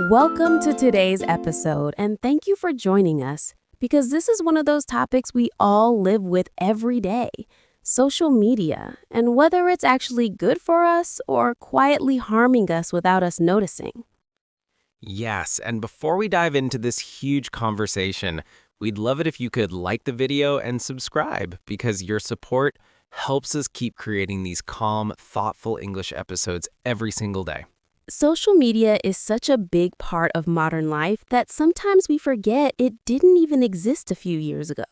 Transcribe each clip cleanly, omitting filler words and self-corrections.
Welcome to today's episode, and thank you for joining us because this is one of those topics we all live with every day, social media, and whether it's actually good for us or quietly harming us without us noticing. Yes, and before we dive into this huge conversation, we'd love it if you could like the video and subscribe because your support helps us keep creating these calm, thoughtful English episodes every single day. Social media is such a big part of modern life that sometimes we forget it didn't even exist a few years ago.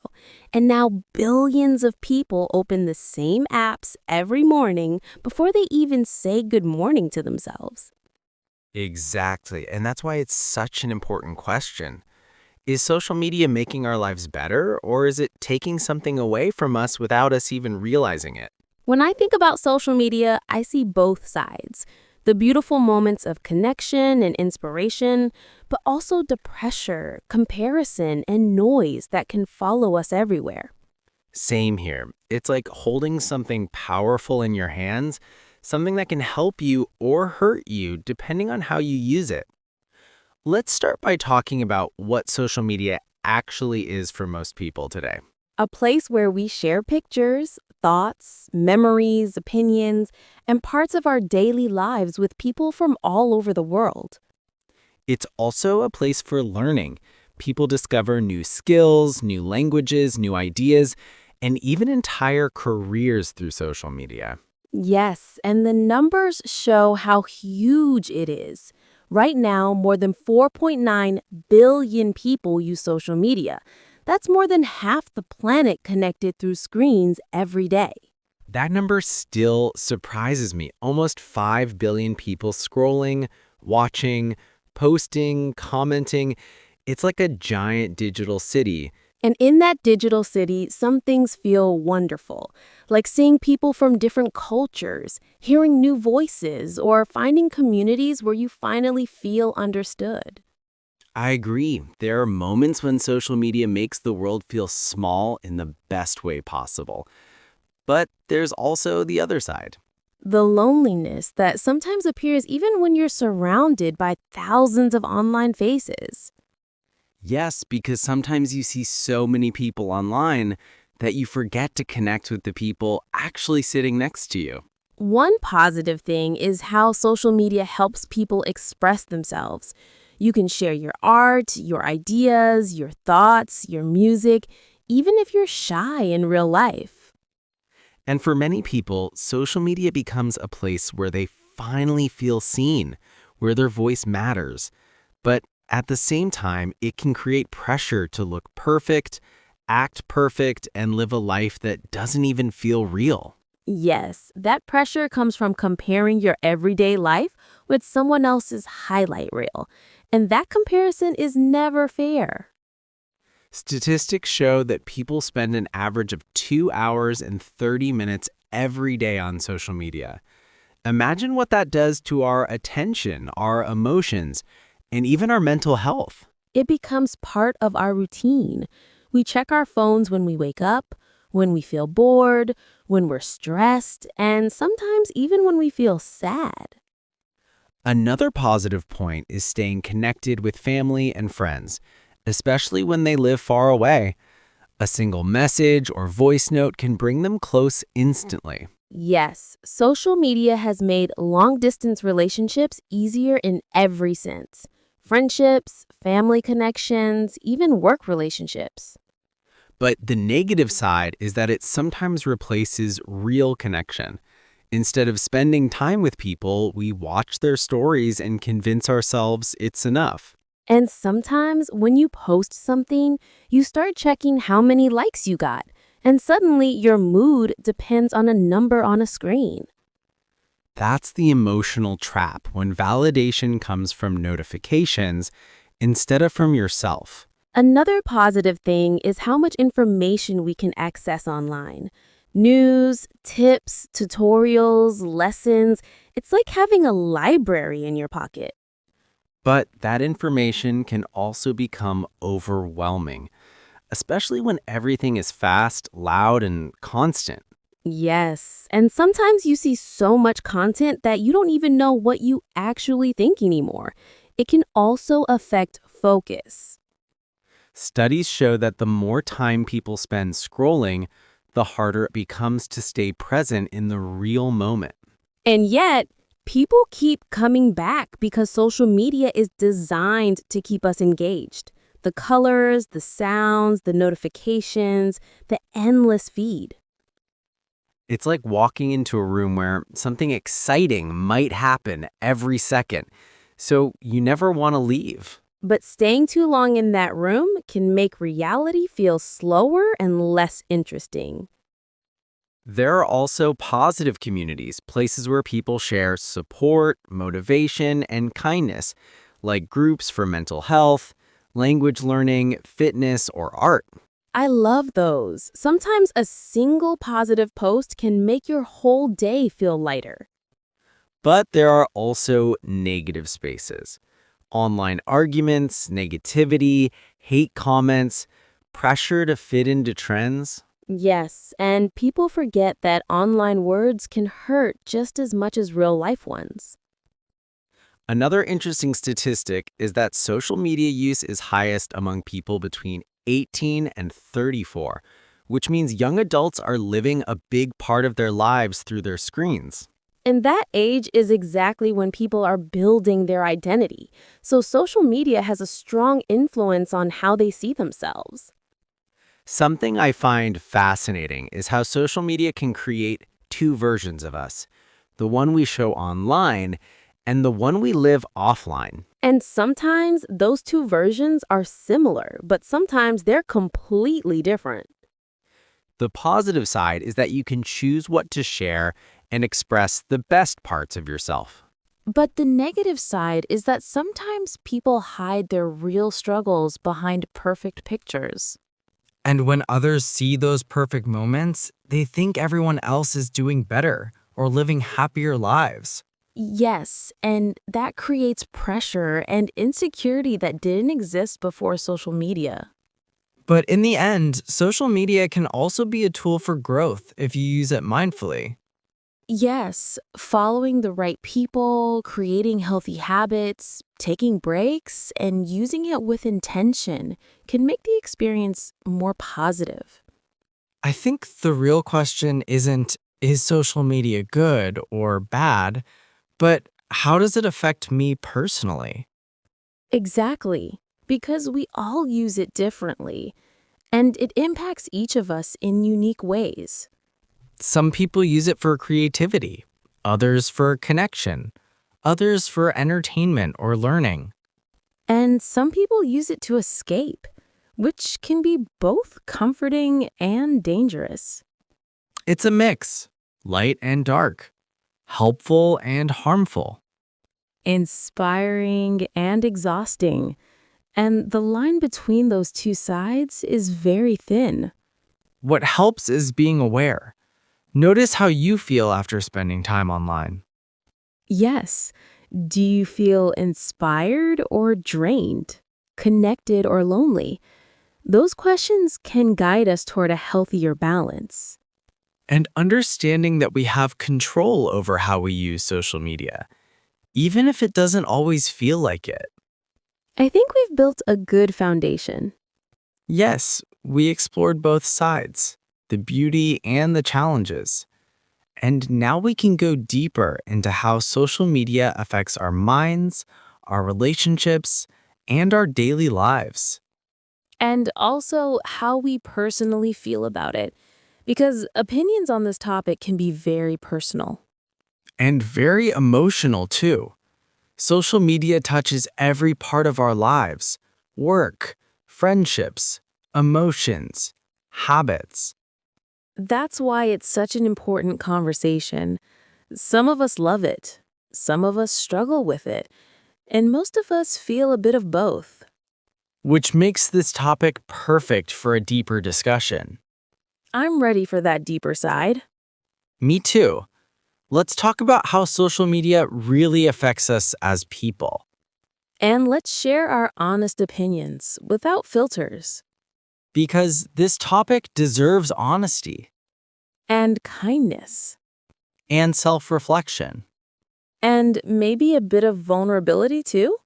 And now billions of people open the same apps every morning before they even say good morning to themselves. Exactly, and that's why it's such an important question. Is social media making our lives better, or is it taking something away from us without us even realizing it? When I think about social media, I see both sides. The beautiful moments of connection and inspiration, but also the pressure, comparison, and noise that can follow us everywhere. Same here. It's like holding something powerful in your hands, something that can help you or hurt you depending on how you use it. Let's start by talking about what social media actually is for most people today. A place where we share pictures, thoughts, memories, opinions, and parts of our daily lives with people from all over the world. It's also a place for learning. People discover new skills, new languages, new ideas, and even entire careers through social media. Yes, and the numbers show how huge it is. Right now, more than 4.9 billion people use social media. That's more than half the planet connected through screens every day. That number still surprises me. Almost 5 billion people scrolling, watching, posting, commenting. It's like a giant digital city. And in that digital city, some things feel wonderful, like seeing people from different cultures, hearing new voices, or finding communities where you finally feel understood. I agree. There are moments when social media makes the world feel small in the best way possible. But there's also the other side. The loneliness that sometimes appears even when you're surrounded by thousands of online faces. Yes, because sometimes you see so many people online that you forget to connect with the people actually sitting next to you. One positive thing is how social media helps people express themselves. You can share your art, your ideas, your thoughts, your music, even if you're shy in real life. And for many people, social media becomes a place where they finally feel seen, where their voice matters. But at the same time, it can create pressure to look perfect, act perfect, and live a life that doesn't even feel real. Yes, that pressure comes from comparing your everyday life with someone else's highlight reel. And that comparison is never fair. Statistics show that people spend an average of 2 hours and 30 minutes every day on social media. Imagine what that does to our attention, our emotions, and even our mental health. It becomes part of our routine. We check our phones when we wake up, when we feel bored, when we're stressed, and sometimes even when we feel sad. Another positive point is staying connected with family and friends, especially when they live far away. A single message or voice note can bring them close instantly. Yes, social media has made long-distance relationships easier in every sense. Friendships, family connections, even work relationships. But the negative side is that it sometimes replaces real connection. Instead of spending time with people, we watch their stories and convince ourselves it's enough. And sometimes when you post something, you start checking how many likes you got, and suddenly your mood depends on a number on a screen. That's the emotional trap when validation comes from notifications instead of from yourself. Another positive thing is how much information we can access online. News, tips, tutorials, lessons. It's like having a library in your pocket. But that information can also become overwhelming, especially when everything is fast, loud, and constant. Yes, and sometimes you see so much content that you don't even know what you actually think anymore. It can also affect focus. Studies show that the more time people spend scrolling, the harder it becomes to stay present in the real moment. And yet, people keep coming back because social media is designed to keep us engaged. The colors, the sounds, the notifications, the endless feed. It's like walking into a room where something exciting might happen every second, so you never want to leave. But staying too long in that room can make reality feel slower and less interesting. There are also positive communities, places where people share support, motivation, and kindness, like groups for mental health, language learning, fitness, or art. I love those. Sometimes a single positive post can make your whole day feel lighter. But there are also negative spaces. Online arguments, negativity, hate comments, pressure to fit into trends. Yes, and people forget that online words can hurt just as much as real life ones. Another interesting statistic is that social media use is highest among people between 18 and 34, which means young adults are living a big part of their lives through their screens. And that age is exactly when people are building their identity. So social media has a strong influence on how they see themselves. Something I find fascinating is how social media can create two versions of us, the one we show online and the one we live offline. And sometimes those two versions are similar, but sometimes they're completely different. The positive side is that you can choose what to share and express the best parts of yourself. But the negative side is that sometimes people hide their real struggles behind perfect pictures. And when others see those perfect moments, they think everyone else is doing better or living happier lives. Yes, and that creates pressure and insecurity that didn't exist before social media. But in the end, social media can also be a tool for growth if you use it mindfully. Yes, following the right people, creating healthy habits, taking breaks, and using it with intention can make the experience more positive. I think the real question isn't, is social media good or bad, but how does it affect me personally? Exactly, because we all use it differently, and it impacts each of us in unique ways. Some people use it for creativity, others for connection, others for entertainment or learning. And some people use it to escape, which can be both comforting and dangerous. It's a mix, light and dark, helpful and harmful. Inspiring and exhausting. And the line between those two sides is very thin. What helps is being aware. Notice how you feel after spending time online. Yes, do you feel inspired or drained? Connected or lonely? Those questions can guide us toward a healthier balance. And understanding that we have control over how we use social media, even if it doesn't always feel like it. I think we've built a good foundation. Yes, we explored both sides, the beauty and the challenges. And now we can go deeper into how social media affects our minds, our relationships, and our daily lives. And also how we personally feel about it, because opinions on this topic can be very personal. And very emotional too. Social media touches every part of our lives: work, friendships, emotions, habits. That's why it's such an important conversation. Some of us love it, some of us struggle with it, and most of us feel a bit of both. Which makes this topic perfect for a deeper discussion. I'm ready for that deeper side. Me too. Let's talk about how social media really affects us as people. And let's share our honest opinions without filters. Because this topic deserves honesty And kindness. and self-reflection. And maybe a bit of vulnerability too?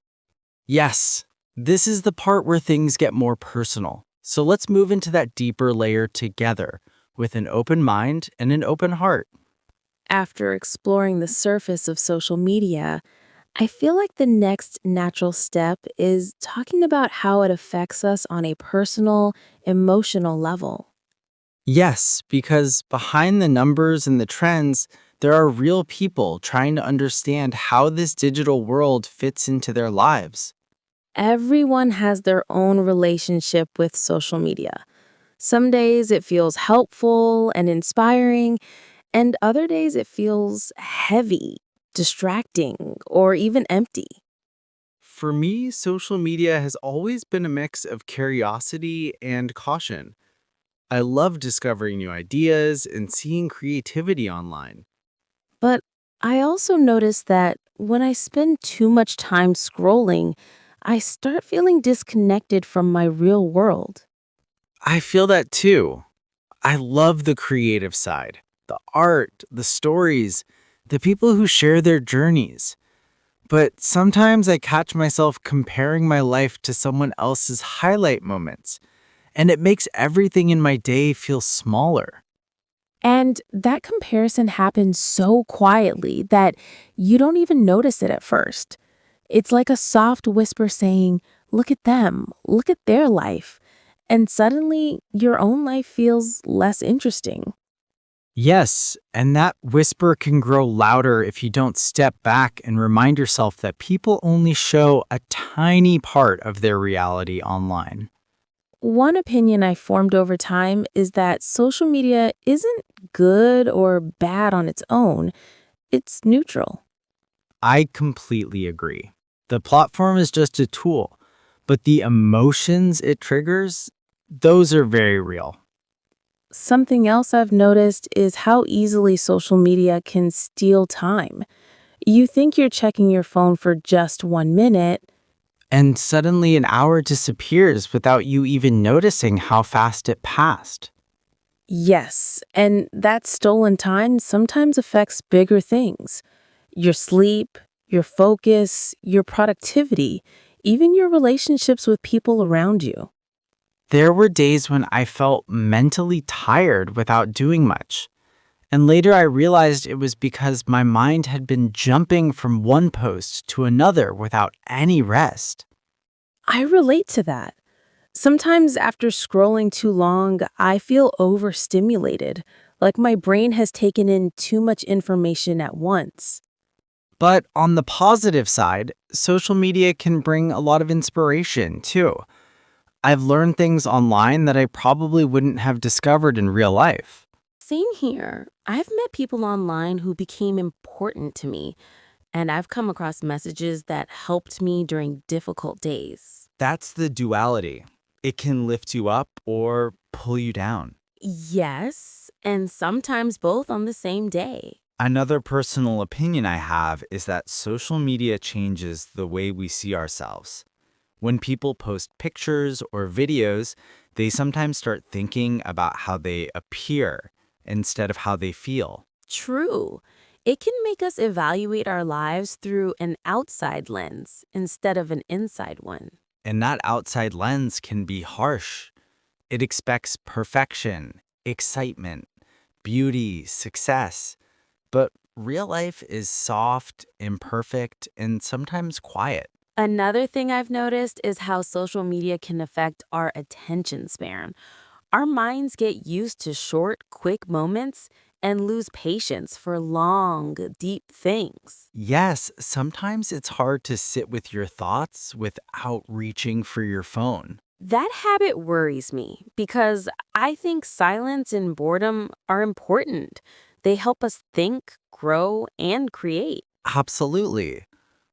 Yes, this is the part where things get more personal. So let's move into that deeper layer together with an open mind and an open heart. After exploring the surface of social media, I feel like the next natural step is talking about how it affects us on a personal, emotional level. Yes, because behind the numbers and the trends, there are real people trying to understand how this digital world fits into their lives. Everyone has their own relationship with social media. Some days it feels helpful and inspiring, and other days it feels heavy, distracting, or even empty. For me, social media has always been a mix of curiosity and caution. I love discovering new ideas and seeing creativity online. But I also notice that when I spend too much time scrolling, I start feeling disconnected from my real world. I feel that too. I love the creative side, the art, the stories, the people who share their journeys. But sometimes I catch myself comparing my life to someone else's highlight moments, and it makes everything in my day feel smaller. And that comparison happens so quietly that you don't even notice it at first. It's like a soft whisper saying, "Look at them, look at their life." And suddenly, your own life feels less interesting. Yes, and that whisper can grow louder if you don't step back and remind yourself that people only show a tiny part of their reality online. One opinion I formed over time is that social media isn't good or bad on its own, it's neutral. I completely agree. The platform is just a tool, but the emotions it triggers, those are very real. Something else I've noticed is how easily social media can steal time. You think you're checking your phone for just 1 minute. And suddenly an hour disappears without you even noticing how fast it passed. Yes, and that stolen time sometimes affects bigger things: your sleep, your focus, your productivity, even your relationships with people around you. There were days when I felt mentally tired without doing much. And later I realized it was because my mind had been jumping from one post to another without any rest. I relate to that. Sometimes after scrolling too long, I feel overstimulated, like my brain has taken in too much information at once. But on the positive side, social media can bring a lot of inspiration too. I've learned things online that I probably wouldn't have discovered in real life. Same here. I've met people online who became important to me, and I've come across messages that helped me during difficult days. That's the duality. It can lift you up or pull you down. Yes, and sometimes both on the same day. Another personal opinion I have is that social media changes the way we see ourselves. When people post pictures or videos, they sometimes start thinking about how they appear instead of how they feel. True. It can make us evaluate our lives through an outside lens instead of an inside one. And that outside lens can be harsh. It expects perfection, excitement, beauty, success. But real life is soft, imperfect, and sometimes quiet. Another thing I've noticed is how social media can affect our attention span. Our minds get used to short, quick moments and lose patience for long, deep things. Yes, sometimes it's hard to sit with your thoughts without reaching for your phone. That habit worries me because I think silence and boredom are important. They help us think, grow, and create. Absolutely.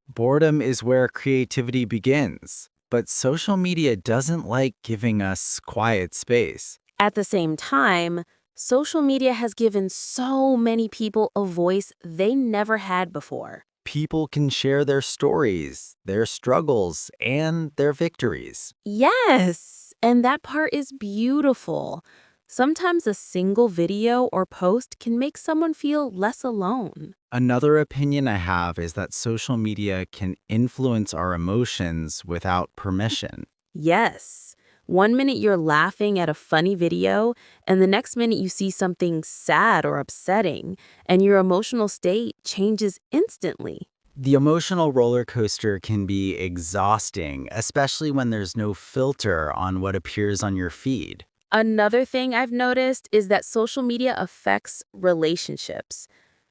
Boredom is where creativity begins, but social media doesn't like giving us quiet space. At the same time, social media has given so many people a voice they never had before. People can share their stories, their struggles, and their victories. Yes, and that part is beautiful. Sometimes a single video or post can make someone feel less alone. Another opinion I have is that social media can influence our emotions without permission. Yes. One minute you're laughing at a funny video, and the next minute you see something sad or upsetting, and your emotional state changes instantly. The emotional roller coaster can be exhausting, especially when there's no filter on what appears on your feed. Another thing I've noticed is that social media affects relationships.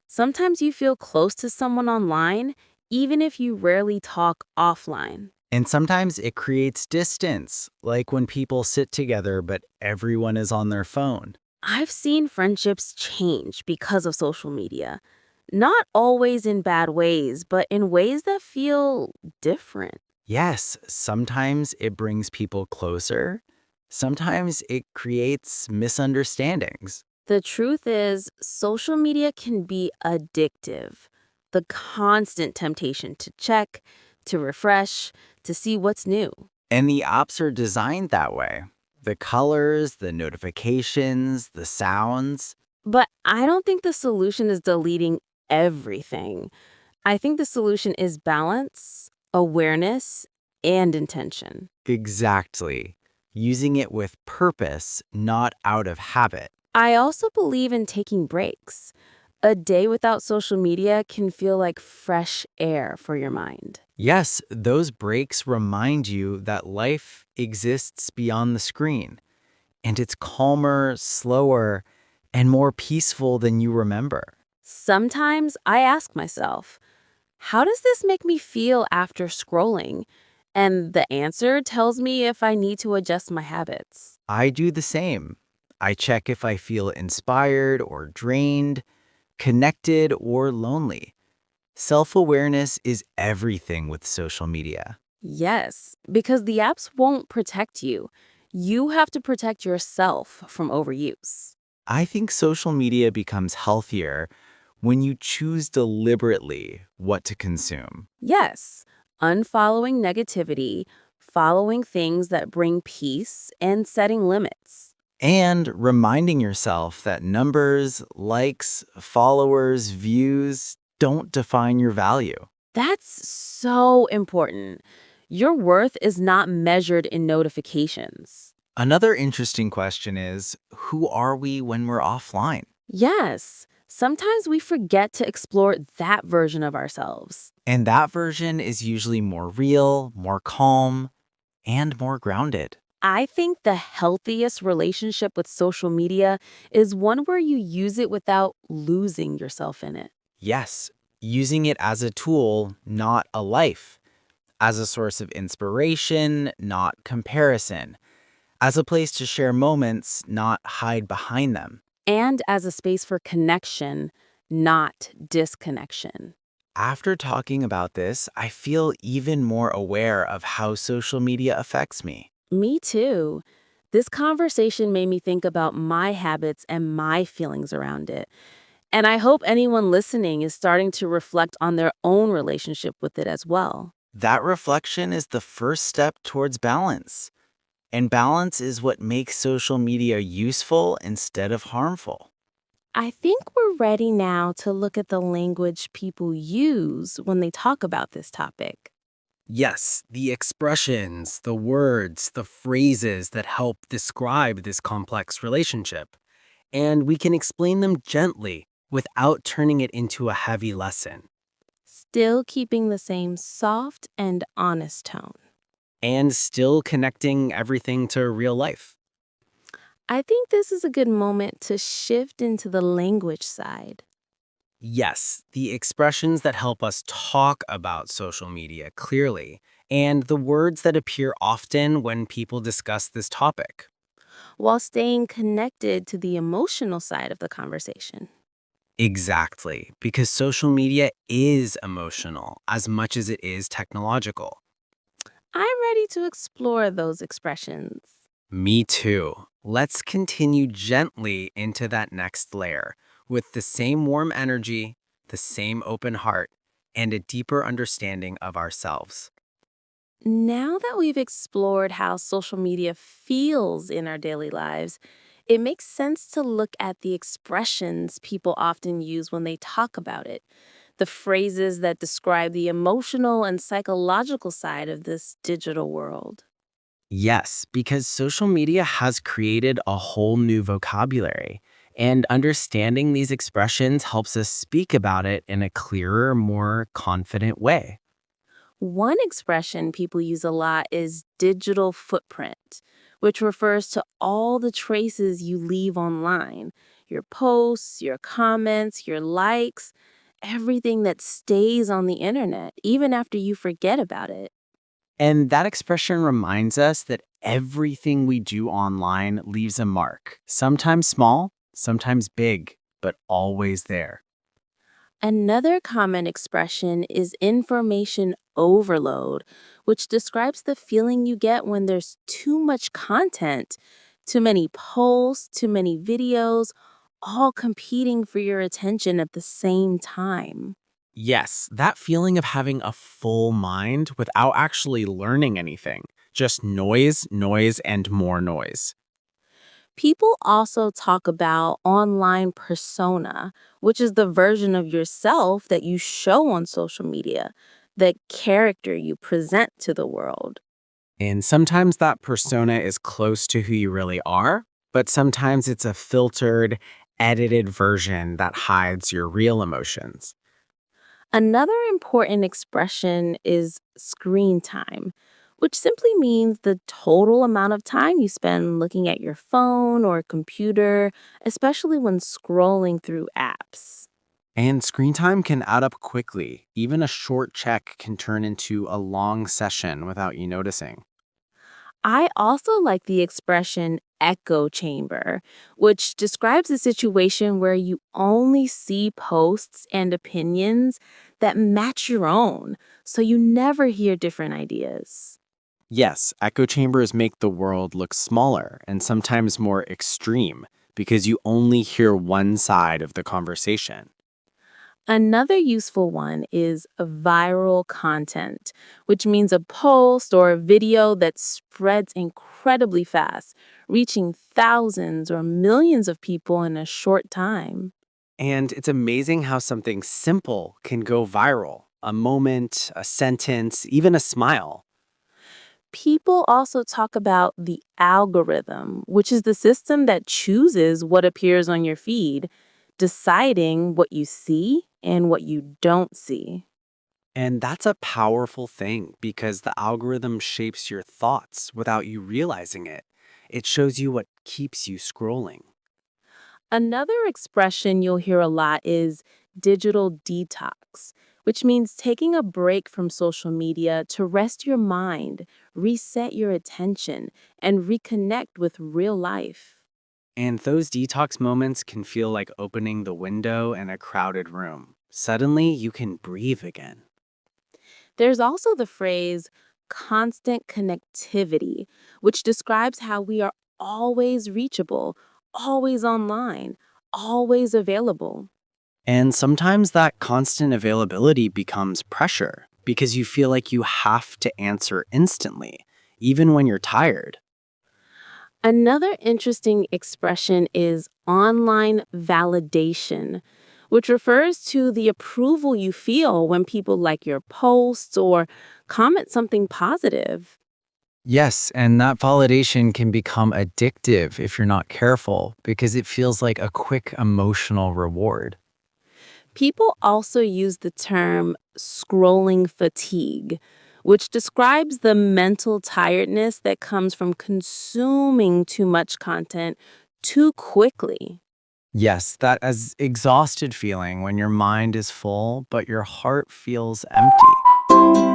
Sometimes you feel close to someone online, even if you rarely talk offline. And sometimes it creates distance, like when people sit together but everyone is on their phone. I've seen friendships change because of social media. Not always in bad ways, but in ways that feel different. Yes, sometimes it brings people closer. Sometimes it creates misunderstandings. The truth is, social media can be addictive. The constant temptation to check, to refresh, to see what's new. And the apps are designed that way. The colors, the notifications, the sounds. But I don't think the solution is deleting everything. I think the solution is balance, awareness, and intention. Exactly. Using it with purpose, not out of habit. I also believe in taking breaks. A day without social media can feel like fresh air for your mind. Yes, those breaks remind you that life exists beyond the screen, and it's calmer, slower, and more peaceful than you remember. Sometimes I ask myself, how does this make me feel after scrolling? And the answer tells me if I need to adjust my habits. I do the same. I check if I feel inspired or drained, connected or lonely. Self-awareness is everything with social media. Yes, because the apps won't protect you. You have to protect yourself from overuse. I think social media becomes healthier when you choose deliberately what to consume. Yes, unfollowing negativity, following things that bring peace, and setting limits. And reminding yourself that numbers, likes, followers, views don't define your value. That's so important. Your worth is not measured in notifications. Another interesting question is, who are we when we're offline? Yes, sometimes we forget to explore that version of ourselves. And that version is usually more real, more calm, and more grounded. I think the healthiest relationship with social media is one where you use it without losing yourself in it. Yes, using it as a tool, not a life, as a source of inspiration, not comparison, as a place to share moments, not hide behind them. And as a space for connection, not disconnection. After talking about this, I feel even more aware of how social media affects me. Me too. This conversation made me think about my habits and my feelings around it. And I hope anyone listening is starting to reflect on their own relationship with it as well. That reflection is the first step towards balance. And balance is what makes social media useful instead of harmful. I think we're ready now to look at the language people use when they talk about this topic. Yes, the expressions, the words, the phrases that help describe this complex relationship. And we can explain them gently without turning it into a heavy lesson. Still keeping the same soft and honest tone. And still connecting everything to real life. I think this is a good moment to shift into the language side. Yes, the expressions that help us talk about social media clearly, and the words that appear often when people discuss this topic. While staying connected to the emotional side of the conversation. Exactly, because social media is emotional as much as it is technological. I'm ready to explore those expressions. Me too. Let's continue gently into that next layer with the same warm energy, the same open heart, and a deeper understanding of ourselves. Now that we've explored how social media feels in our daily lives, It makes sense to look at the expressions people often use when they talk about it, the phrases that describe the emotional and psychological side of this digital world. Yes, because social media has created a whole new vocabulary, and understanding these expressions helps us speak about it in a clearer, more confident way. One expression people use a lot is digital footprint, which refers to all the traces you leave online, your posts, your comments, your likes, everything that stays on the internet, even after you forget about it. And that expression reminds us that everything we do online leaves a mark, sometimes small, sometimes big, but always there. Another common expression is information overload, which describes the feeling you get when there's too much content, too many posts, too many videos, all competing for your attention at the same time. Yes, that feeling of having a full mind without actually learning anything. Just noise, noise, and more noise. People also talk about online persona, which is the version of yourself that you show on social media, the character you present to the world. And sometimes that persona is close to who you really are, but sometimes it's a filtered, edited version that hides your real emotions. Another important expression is screen time, which simply means the total amount of time you spend looking at your phone or computer, especially when scrolling through apps. And screen time can add up quickly. Even a short check can turn into a long session without you noticing. I also like the expression echo chamber, which describes a situation where you only see posts and opinions that match your own, so you never hear different ideas. Yes, echo chambers make the world look smaller and sometimes more extreme because you only hear one side of the conversation. Another useful one is viral content, which means a post or a video that spreads incredibly fast, reaching thousands or millions of people in a short time. And it's amazing how something simple can go viral. A moment, a sentence, even a smile. People also talk about the algorithm, which is the system that chooses what appears on your feed, deciding what you see and what you don't see. And that's a powerful thing because the algorithm shapes your thoughts without you realizing it. It shows you what keeps you scrolling. Another expression you'll hear a lot is digital detox, which means taking a break from social media to rest your mind, reset your attention, and reconnect with real life. And those detox moments can feel like opening the window in a crowded room. Suddenly, you can breathe again. There's also the phrase constant connectivity, which describes how we are always reachable, always online, always available. And sometimes that constant availability becomes pressure because you feel like you have to answer instantly, even when you're tired. Another interesting expression is online validation, which refers to the approval you feel when people like your posts or comment something positive. Yes, and that validation can become addictive if you're not careful because it feels like a quick emotional reward. People also use the term scrolling fatigue, which describes the mental tiredness that comes from consuming too much content too quickly. Yes, that as exhausted feeling when your mind is full, but your heart feels empty.